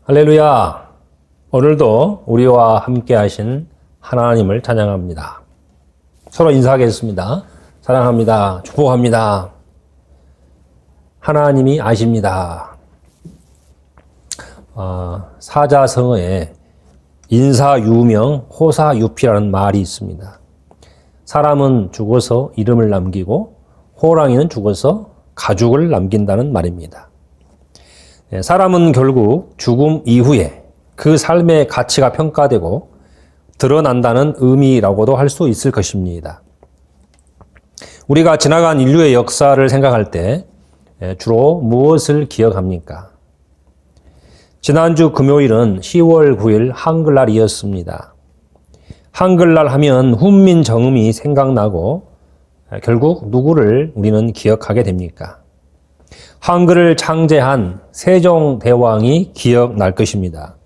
할렐루야! 오늘도 우리와 함께 하신 하나님을 찬양합니다. 서로 인사하겠습니다. 사랑합니다. 축복합니다. 하나님이 아십니다. 사자성어에 인사유명, 호사유피라는 말이 있습니다. 사람은 죽어서 이름을 남기고 호랑이는 죽어서 가죽을 남긴다는 말입니다. 사람은 결국 죽음 이후에 그 삶의 가치가 평가되고 드러난다는 의미라고도 할 수 있을 것입니다. 우리가 지나간 인류의 역사를 생각할 때 주로 무엇을 기억합니까? 지난주 금요일은 10월 9일 한글날이었습니다. 한글날 하면 훈민정음이 생각나고 결국 누구를 우리는 기억하게 됩니까? 한글을 창제한 세종대왕이 기억날 것입니다.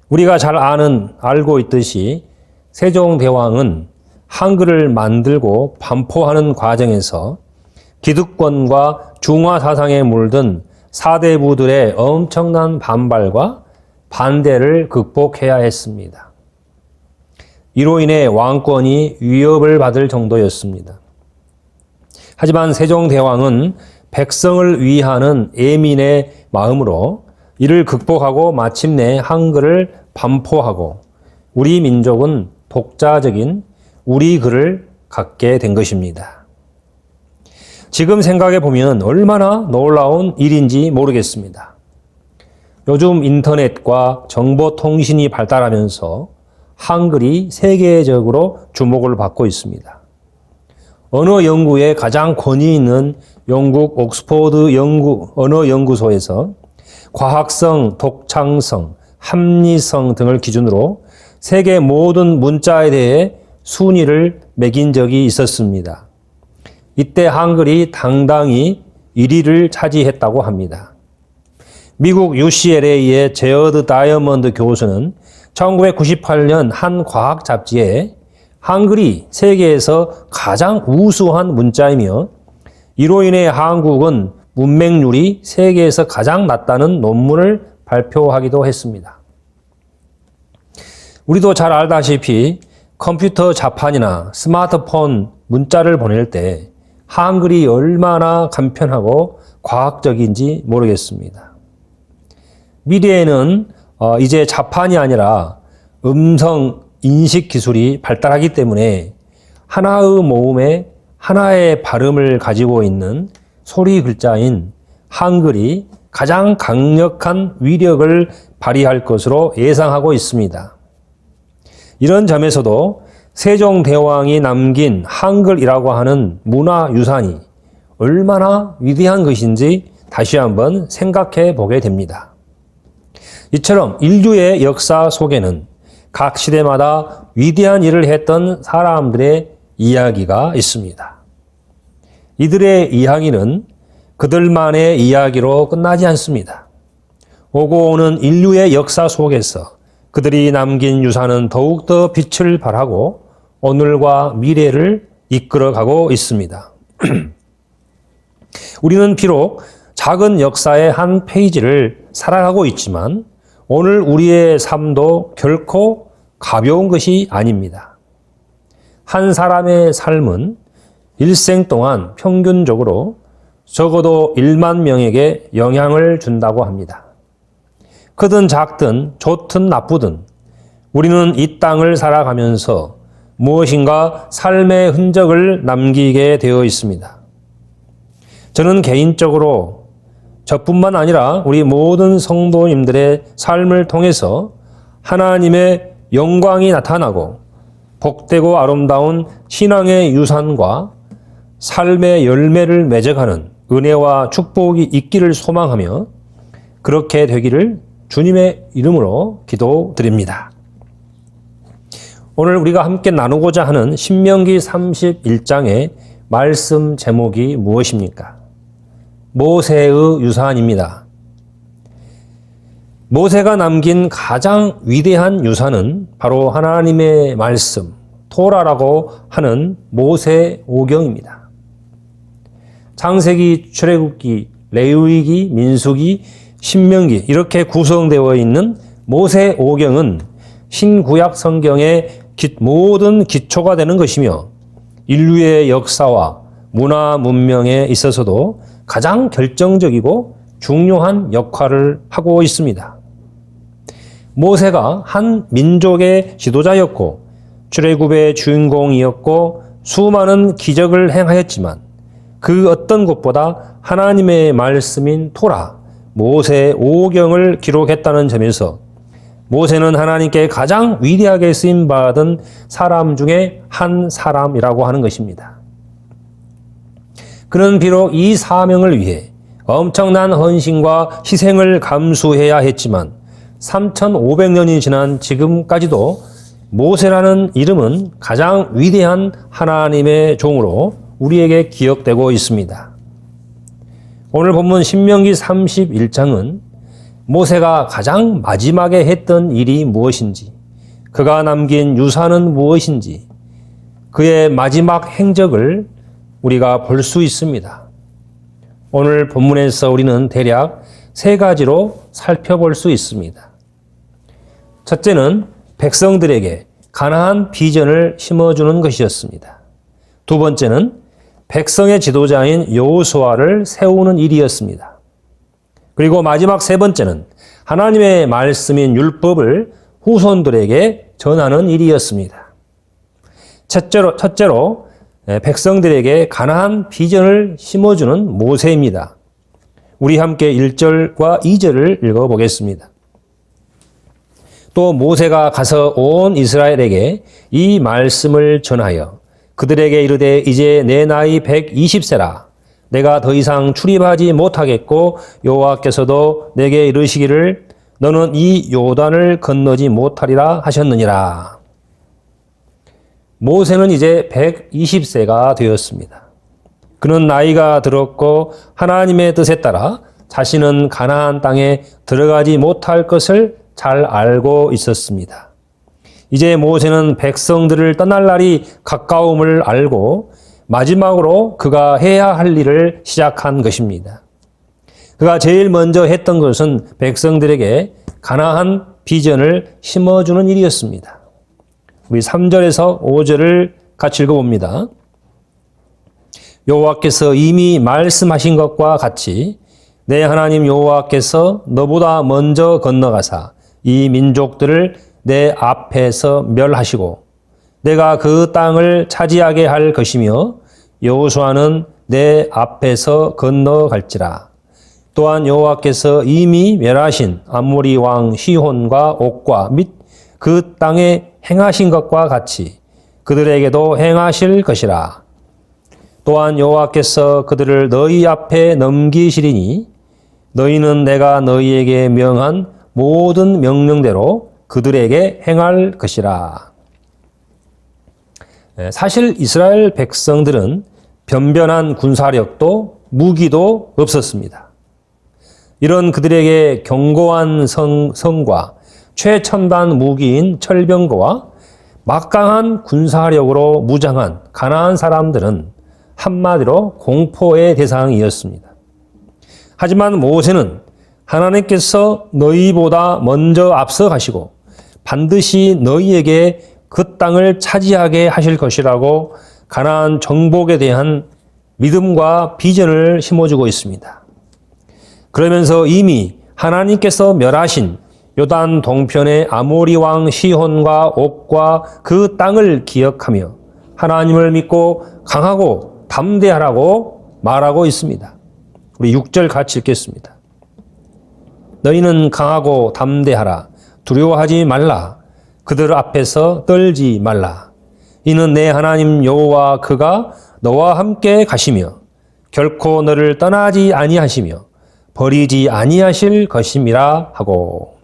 우리가 잘 알고 있듯이 세종대왕은 한글을 만들고 반포하는 과정에서 기득권과 중화사상에 물든 사대부들의 엄청난 반발과 반대를 극복해야 했습니다. 이로 인해 왕권이 위협을 받을 정도였습니다. 하지만 세종대왕은 백성을 위하는 애민의 마음으로 이를 극복하고 마침내 한글을 반포하고 우리 민족은 독자적인 우리 글을 갖게 된 것입니다. 지금 생각해 보면 얼마나 놀라운 일인지 모르겠습니다. 요즘 인터넷과 정보통신이 발달하면서 한글이 세계적으로 주목을 받고 있습니다. 언어 연구에 가장 권위 있는 영국 옥스퍼드 언어연구소에서 과학성, 독창성, 합리성 등을 기준으로 세계 모든 문자에 대해 순위를 매긴 적이 있었습니다. 이때 한글이 당당히 1위를 차지했다고 합니다. 미국 UCLA의 제어드 다이아몬드 교수는 1998년 한 과학 잡지에 한글이 세계에서 가장 우수한 문자이며 이로 인해 한국은 문맹률이 세계에서 가장 낮다는 논문을 발표하기도 했습니다. 우리도 잘 알다시피 컴퓨터 자판이나 스마트폰 문자를 보낼 때 한글이 얼마나 간편하고 과학적인지 모르겠습니다. 미래에는 이제 자판이 아니라 음성 인식 기술이 발달하기 때문에 하나의 모음에 하나의 발음을 가지고 있는 소리 글자인 한글이 가장 강력한 위력을 발휘할 것으로 예상하고 있습니다. 이런 점에서도 세종대왕이 남긴 한글이라고 하는 문화유산이 얼마나 위대한 것인지 다시 한번 생각해 보게 됩니다. 이처럼 인류의 역사 속에는 각 시대마다 위대한 일을 했던 사람들의 이야기가 있습니다. 이들의 이야기는 그들만의 이야기로 끝나지 않습니다. 오고 오는 인류의 역사 속에서 그들이 남긴 유산은 더욱더 빛을 발하고 오늘과 미래를 이끌어가고 있습니다. 우리는 비록 작은 역사의 한 페이지를 살아가고 있지만 오늘 우리의 삶도 결코 가벼운 것이 아닙니다. 한 사람의 삶은 일생 동안 평균적으로 적어도 1만 명에게 영향을 준다고 합니다. 크든 작든 좋든 나쁘든 우리는 이 땅을 살아가면서 무엇인가 삶의 흔적을 남기게 되어 있습니다. 저는 개인적으로 저뿐만 아니라 우리 모든 성도님들의 삶을 통해서 하나님의 영광이 나타나고 복되고 아름다운 신앙의 유산과 삶의 열매를 맺어가는 은혜와 축복이 있기를 소망하며 그렇게 되기를 주님의 이름으로 기도드립니다. 오늘 우리가 함께 나누고자 하는 신명기 31장의 말씀 제목이 무엇입니까? 모세의 유산입니다. 모세가 남긴 가장 위대한 유산은 바로 하나님의 말씀, 토라라고 하는 모세오경입니다. 창세기, 출애굽기, 레위기, 민수기, 신명기 이렇게 구성되어 있는 모세오경은 신구약 성경의 모든 기초가 되는 것이며 인류의 역사와 문화 문명에 있어서도 가장 결정적이고 중요한 역할을 하고 있습니다. 모세가 한 민족의 지도자였고 출애굽의 주인공이었고 수많은 기적을 행하였지만 그 어떤 것보다 하나님의 말씀인 토라, 모세오경을 기록했다는 점에서 모세는 하나님께 가장 위대하게 쓰임받은 사람 중에 한 사람이라고 하는 것입니다. 그는 비록 이 사명을 위해 엄청난 헌신과 희생을 감수해야 했지만 3,500년이 지난 지금까지도 모세라는 이름은 가장 위대한 하나님의 종으로 우리에게 기억되고 있습니다. 오늘 본문 신명기 31장은 모세가 가장 마지막에 했던 일이 무엇인지, 그가 남긴 유산은 무엇인지, 그의 마지막 행적을 우리가 볼 수 있습니다. 오늘 본문에서 우리는 대략 3가지로 살펴볼 수 있습니다. 첫째는 백성들에게 가나안 비전을 심어주는 것이었습니다. 두 번째는 백성의 지도자인 여호수아를 세우는 일이었습니다. 그리고 마지막 3번째는 하나님의 말씀인 율법을 후손들에게 전하는 일이었습니다. 첫째로 백성들에게 가나안 비전을 심어주는 모세입니다. 우리 함께 1절과 2절을 읽어보겠습니다. 또 모세가 가서 온 이스라엘에게 이 말씀을 전하여 그들에게 이르되 이제 내 나이 120세라 내가 더 이상 출입하지 못하겠고 여호와께서도 내게 이르시기를 너는 이 요단을 건너지 못하리라 하셨느니라. 모세는 이제 120세가 되었습니다. 그는 나이가 들었고 하나님의 뜻에 따라 자신은 가나안 땅에 들어가지 못할 것을 잘 알고 있었습니다. 이제 모세는 백성들을 떠날 날이 가까움을 알고 마지막으로 그가 해야 할 일을 시작한 것입니다. 그가 제일 먼저 했던 것은 백성들에게 가나안 비전을 심어주는 일이었습니다. 우리 3절에서 5절을 같이 읽어봅니다. 여호와께서 이미 말씀하신 것과 같이 내 하나님 여호와께서 너보다 먼저 건너가사 이 민족들을 내 앞에서 멸하시고 내가 그 땅을 차지하게 할 것이며 여호수아는 내 앞에서 건너갈지라. 또한 여호와께서 이미 멸하신 아모리 왕 시혼과 옥과 및 그 땅에 행하신 것과 같이 그들에게도 행하실 것이라. 또한 여호와께서 그들을 너희 앞에 넘기시리니 너희는 내가 너희에게 명한 모든 명령대로 그들에게 행할 것이라. 사실 이스라엘 백성들은 변변한 군사력도 무기도 없었습니다. 이런 그들에게 견고한 성과 최첨단 무기인 철병거와 막강한 군사력으로 무장한 가나안 사람들은 한마디로 공포의 대상이었습니다. 하지만 모세는 하나님께서 너희보다 먼저 앞서 가시고 반드시 너희에게 그 땅을 차지하게 하실 것이라고 가나안 정복에 대한 믿음과 비전을 심어주고 있습니다. 그러면서 이미 하나님께서 멸하신 요단 동편의 아모리 왕 시혼과 옥과 그 땅을 기억하며 하나님을 믿고 강하고 담대하라고 말하고 있습니다. 우리 6절 같이 읽겠습니다. 너희는 강하고 담대하라. 두려워하지 말라. 그들 앞에서 떨지 말라. 이는 내 하나님 여호와 그가 너와 함께 가시며 결코 너를 떠나지 아니하시며 버리지 아니하실 것임이라 하고.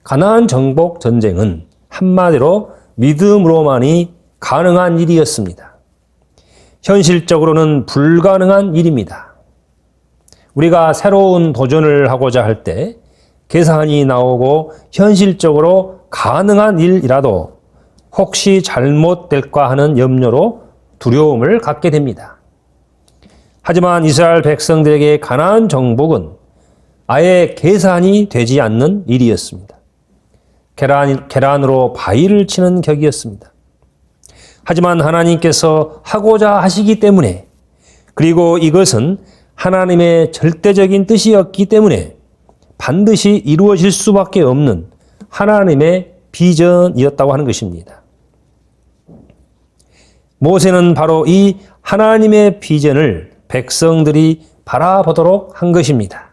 가나안 정복 전쟁은 한마디로 믿음으로만이 가능한 일이었습니다. 현실적으로는 불가능한 일입니다. 우리가 새로운 도전을 하고자 할 때 계산이 나오고 현실적으로 가능한 일이라도 혹시 잘못될까 하는 염려로 두려움을 갖게 됩니다. 하지만 이스라엘 백성들에게 가나안 정복은 아예 계산이 되지 않는 일이었습니다. 계란으로 바위를 치는 격이었습니다. 하지만 하나님께서 하고자 하시기 때문에, 그리고 이것은 하나님의 절대적인 뜻이었기 때문에 반드시 이루어질 수밖에 없는 하나님의 비전이었다고 하는 것입니다. 모세는 바로 이 하나님의 비전을 백성들이 바라보도록 한 것입니다.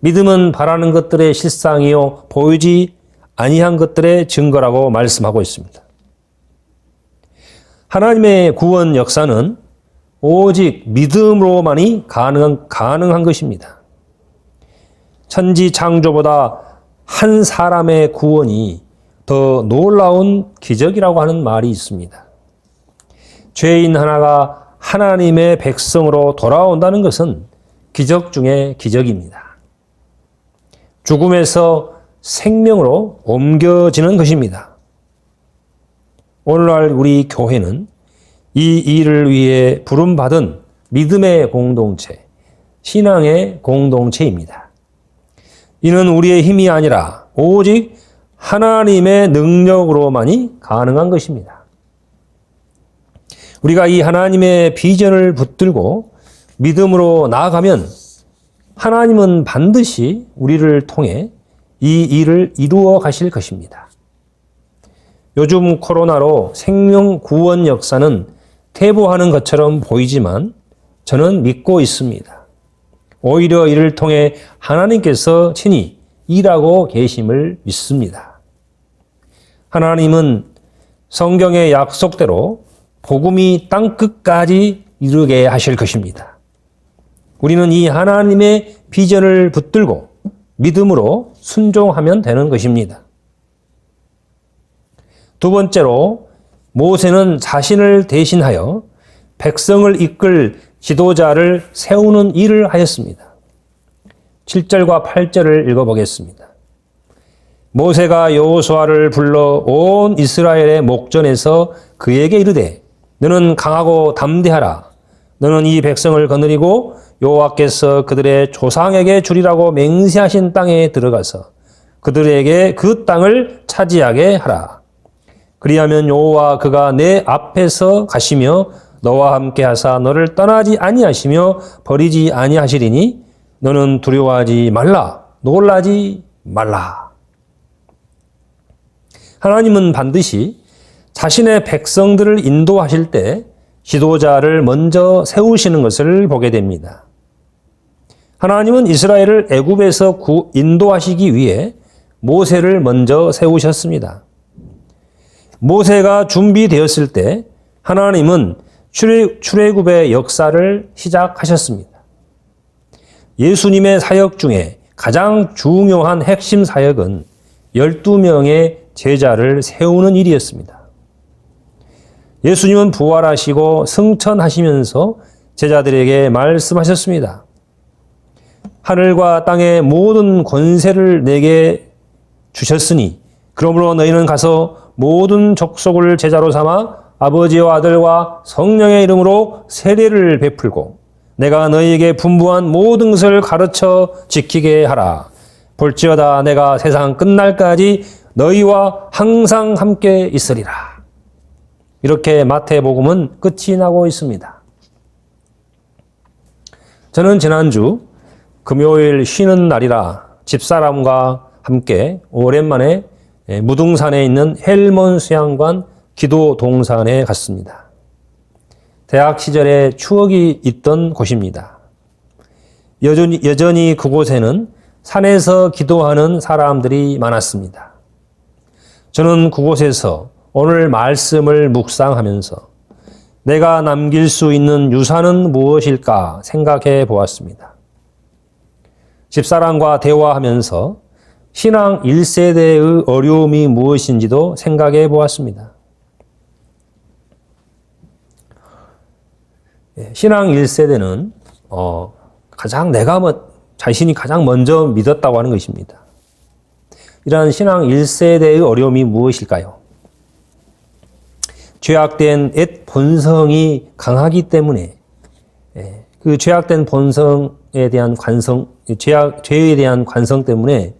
믿음은 바라는 것들의 실상이요 보이지 아니한 것들의 증거라고 말씀하고 있습니다. 하나님의 구원 역사는 오직 믿음으로만이 가능한 것입니다. 천지 창조보다 한 사람의 구원이 더 놀라운 기적이라고 하는 말이 있습니다. 죄인 하나가 하나님의 백성으로 돌아온다는 것은 기적 중의 기적입니다. 죽음에서 생명으로 옮겨지는 것입니다. 오늘날 우리 교회는 이 일을 위해 부름받은 믿음의 공동체, 신앙의 공동체입니다. 이는 우리의 힘이 아니라 오직 하나님의 능력으로만이 가능한 것입니다. 우리가 이 하나님의 비전을 붙들고 믿음으로 나아가면 하나님은 반드시 우리를 통해 이 일을 이루어 가실 것입니다. 요즘 코로나로 생명 구원 역사는 퇴보하는 것처럼 보이지만 저는 믿고 있습니다. 오히려 이를 통해 하나님께서 친히 일하고 계심을 믿습니다. 하나님은 성경의 약속대로 복음이 땅끝까지 이르게 하실 것입니다. 우리는 이 하나님의 비전을 붙들고 믿음으로 순종하면 되는 것입니다. 두 번째로 모세는 자신을 대신하여 백성을 이끌 지도자를 세우는 일을 하였습니다. 7절과 8절을 읽어보겠습니다. 모세가 여호수아를 불러 온 이스라엘의 목전에서 그에게 이르되 너는 강하고 담대하라. 너는 이 백성을 거느리고 여호와께서 그들의 조상에게 주리라고 맹세하신 땅에 들어가서 그들에게 그 땅을 차지하게 하라. 그리하면 여호와 그가 내 앞에서 가시며 너와 함께 하사 너를 떠나지 아니하시며 버리지 아니하시리니 너는 두려워하지 말라. 놀라지 말라. 하나님은 반드시 자신의 백성들을 인도하실 때 지도자를 먼저 세우시는 것을 보게 됩니다. 하나님은 이스라엘을 애굽에서 인도하시기 위해 모세를 먼저 세우셨습니다. 모세가 준비되었을 때 하나님은 출애굽의 역사를 시작하셨습니다. 예수님의 사역 중에 가장 중요한 핵심 사역은 12명의 제자를 세우는 일이었습니다. 예수님은 부활하시고 승천하시면서 제자들에게 말씀하셨습니다. 하늘과 땅의 모든 권세를 내게 주셨으니 그러므로 너희는 가서 모든 족속을 제자로 삼아 아버지와 아들과 성령의 이름으로 세례를 베풀고 내가 너희에게 분부한 모든 것을 가르쳐 지키게 하라. 볼지어다 내가 세상 끝날까지 너희와 항상 함께 있으리라. 이렇게 마태복음은 끝이 나고 있습니다. 저는 지난주 금요일 쉬는 날이라 집사람과 함께 오랜만에 무등산에 있는 헬몬 수양관 기도 동산에 갔습니다. 대학 시절에 추억이 있던 곳입니다. 여전히 그곳에는 산에서 기도하는 사람들이 많았습니다. 저는 그곳에서 오늘 말씀을 묵상하면서 내가 남길 수 있는 유산은 무엇일까 생각해 보았습니다. 집사람과 대화하면서 신앙 1세대의 어려움이 무엇인지도 생각해 보았습니다. 신앙 1세대는 자신이 가장 먼저 믿었다고 하는 것입니다. 이러한 신앙 1세대의 어려움이 무엇일까요? 죄악된 옛 본성이 강하기 때문에 그 죄악된 본성을 대한 죄에 대한 관성 때문에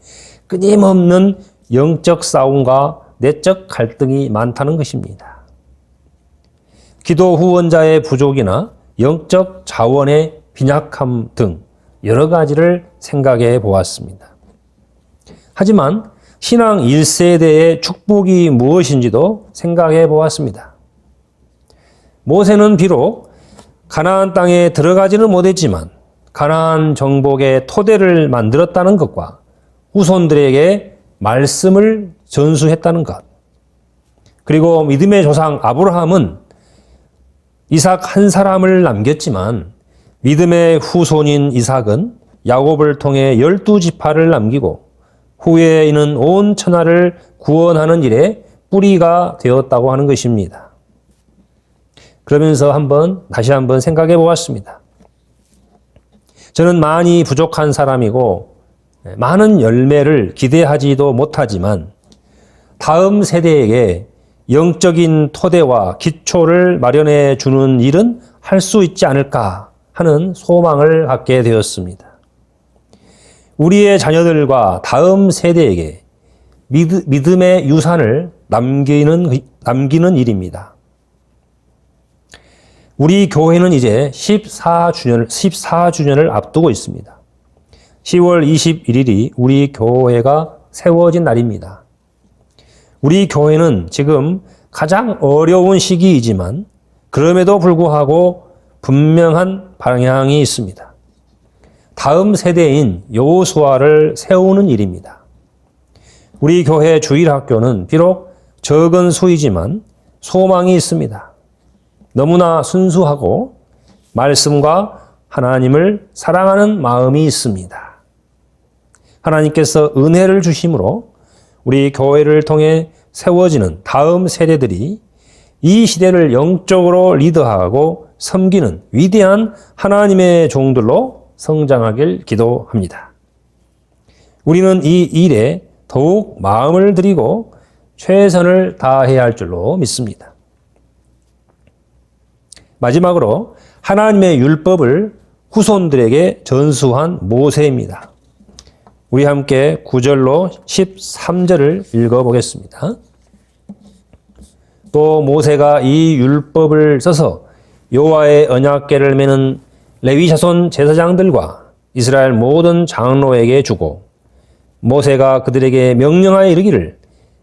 끊임없는 영적 싸움과 내적 갈등이 많다는 것입니다. 기도 후원자의 부족이나 영적 자원의 빈약함 등 여러 가지를 생각해 보았습니다. 하지만 신앙 1세대의 축복이 무엇인지도 생각해 보았습니다. 모세는 비록 가나안 땅에 들어가지는 못했지만 가나안 정복의 토대를 만들었다는 것과 후손들에게 말씀을 전수했다는 것, 그리고 믿음의 조상 아브라함은 이삭 한 사람을 남겼지만 믿음의 후손인 이삭은 야곱을 통해 12지파를 남기고 후에 이는 온 천하를 구원하는 일에 뿌리가 되었다고 하는 것입니다. 그러면서 다시 한번 생각해 보았습니다. 저는 많이 부족한 사람이고 많은 열매를 기대하지도 못하지만 다음 세대에게 영적인 토대와 기초를 마련해 주는 일은 할 수 있지 않을까 하는 소망을 갖게 되었습니다. 우리의 자녀들과 다음 세대에게 믿음의 유산을 남기는 일입니다. 우리 교회는 이제 14주년을 앞두고 있습니다. 10월 21일이 우리 교회가 세워진 날입니다. 우리 교회는 지금 가장 어려운 시기이지만 그럼에도 불구하고 분명한 방향이 있습니다. 다음 세대인 여호수아를 세우는 일입니다. 우리 교회 주일학교는 비록 적은 수이지만 소망이 있습니다. 너무나 순수하고 말씀과 하나님을 사랑하는 마음이 있습니다. 하나님께서 은혜를 주심으로 우리 교회를 통해 세워지는 다음 세대들이 이 시대를 영적으로 리더하고 섬기는 위대한 하나님의 종들로 성장하길 기도합니다. 우리는 이 일에 더욱 마음을 들이고 최선을 다해야 할 줄로 믿습니다. 마지막으로 하나님의 율법을 후손들에게 전수한 모세입니다. 우리 함께 9절로 13절을 읽어보겠습니다. 또 모세가 이 율법을 써서 여호와의 언약궤를 메는 레위 자손 제사장들과 이스라엘 모든 장로에게 주고 모세가 그들에게 명령하여 이르기를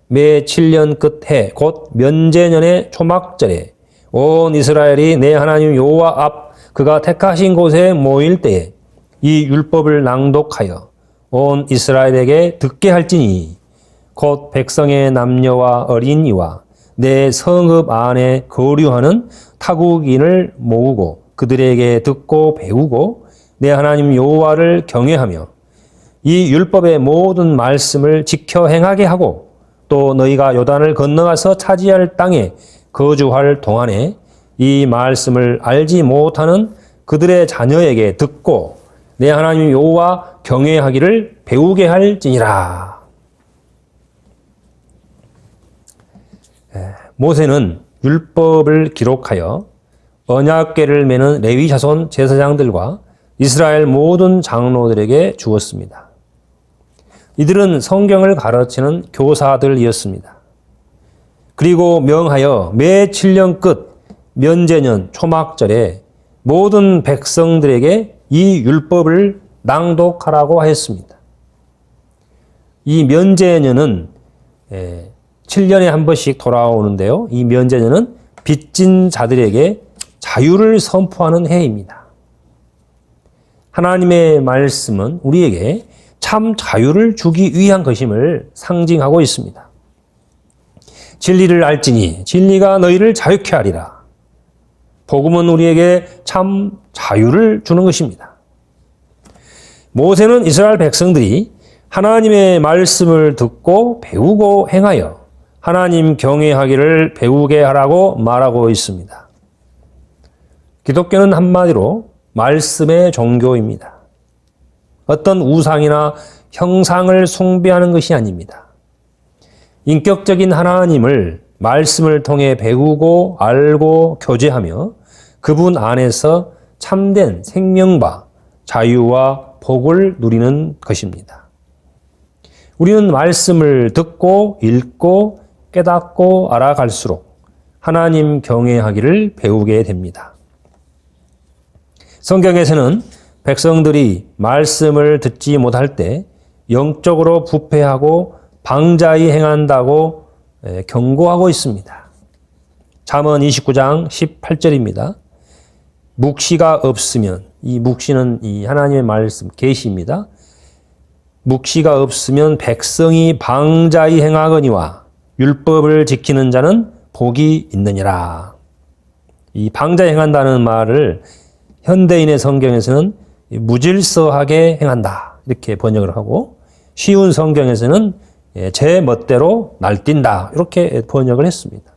매 7년 끝해 곧 면제년의 초막절에 온 이스라엘이 내 하나님 여호와 앞 그가 택하신 곳에 모일 때에 이 율법을 낭독하여 온 이스라엘에게 듣게 할지니 곧 백성의 남녀와 어린이와 내 성읍 안에 거류하는 타국인을 모으고 그들에게 듣고 배우고 내 하나님 여호와를 경외하며 이 율법의 모든 말씀을 지켜 행하게 하고 또 너희가 요단을 건너가서 차지할 땅에 거주할 동안에 이 말씀을 알지 못하는 그들의 자녀에게 듣고 내 하나님 여호와 경외하기를 배우게 할지니라. 모세는 율법을 기록하여 언약궤를 메는 레위 자손 제사장들과 이스라엘 모든 장로들에게 주었습니다. 이들은 성경을 가르치는 교사들이었습니다. 그리고 명하여 매 7년 끝 면제년 초막절에 모든 백성들에게 이 율법을 낭독하라고 하였습니다. 이 면제년은 7년에 한 번씩 돌아오는데요. 이 면제년은 빚진 자들에게 자유를 선포하는 해입니다. 하나님의 말씀은 우리에게 참 자유를 주기 위한 것임을 상징하고 있습니다. 진리를 알지니 진리가 너희를 자유케 하리라. 복음은 우리에게 참 자유를 주는 것입니다. 모세는 이스라엘 백성들이 하나님의 말씀을 듣고 배우고 행하여 하나님 경외하기를 배우게 하라고 말하고 있습니다. 기독교는 한마디로 말씀의 종교입니다. 어떤 우상이나 형상을 숭배하는 것이 아닙니다. 인격적인 하나님을 말씀을 통해 배우고 알고 교제하며 그분 안에서 참된 생명과 자유와 복을 누리는 것입니다. 우리는 말씀을 듣고 읽고 깨닫고 알아갈수록 하나님 경외하기를 배우게 됩니다. 성경에서는 백성들이 말씀을 듣지 못할 때 영적으로 부패하고 방자히 행한다고 경고하고 있습니다. 잠언 29장 18절입니다. 묵시가 없으면, 이 묵시는 이 하나님의 말씀, 계시입니다. 묵시가 없으면 백성이 방자히 행하거니와 율법을 지키는 자는 복이 있느니라. 이 방자히 행한다는 말을 현대인의 성경에서는 무질서하게 행한다 이렇게 번역을 하고, 쉬운 성경에서는 제 멋대로 날뛴다 이렇게 번역을 했습니다.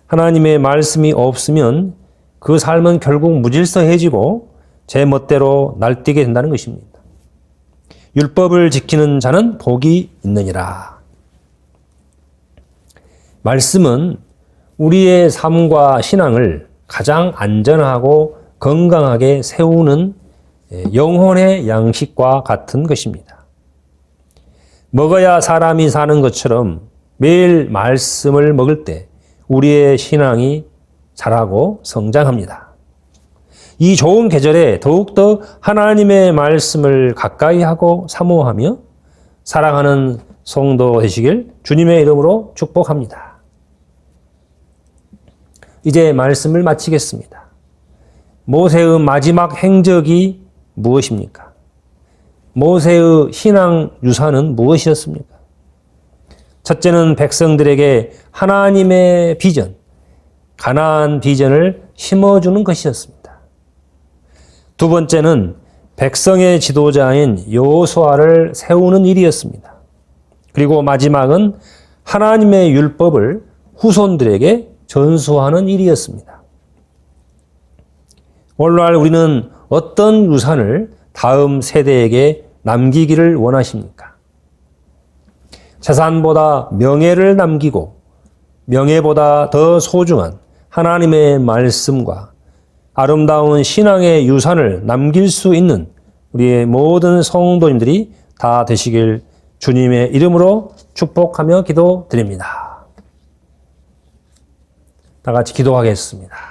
하나님의 말씀이 없으면 그 삶은 결국 무질서해지고 제 멋대로 날뛰게 된다는 것입니다. 율법을 지키는 자는 복이 있느니라. 말씀은 우리의 삶과 신앙을 가장 안전하고 건강하게 세우는 영혼의 양식과 같은 것입니다. 먹어야 사람이 사는 것처럼 매일 말씀을 먹을 때 우리의 신앙이 자라고 성장합니다. 이 좋은 계절에 더욱더 하나님의 말씀을 가까이 하고 사모하며 사랑하는 성도 되시길 주님의 이름으로 축복합니다. 이제 말씀을 마치겠습니다. 모세의 마지막 행적이 무엇입니까? 모세의 신앙 유산은 무엇이었습니까? 첫째는 백성들에게 하나님의 비전, 가나안 비전을 심어주는 것이었습니다. 두 번째는 백성의 지도자인 여호수아를 세우는 일이었습니다. 그리고 마지막은 하나님의 율법을 후손들에게 전수하는 일이었습니다. 오늘날 우리는 어떤 유산을 다음 세대에게 남기기를 원하십니까? 재산보다 명예를 남기고 명예보다 더 소중한 하나님의 말씀과 아름다운 신앙의 유산을 남길 수 있는 우리의 모든 성도님들이 다 되시길 주님의 이름으로 축복하며 기도드립니다. 다 같이 기도하겠습니다.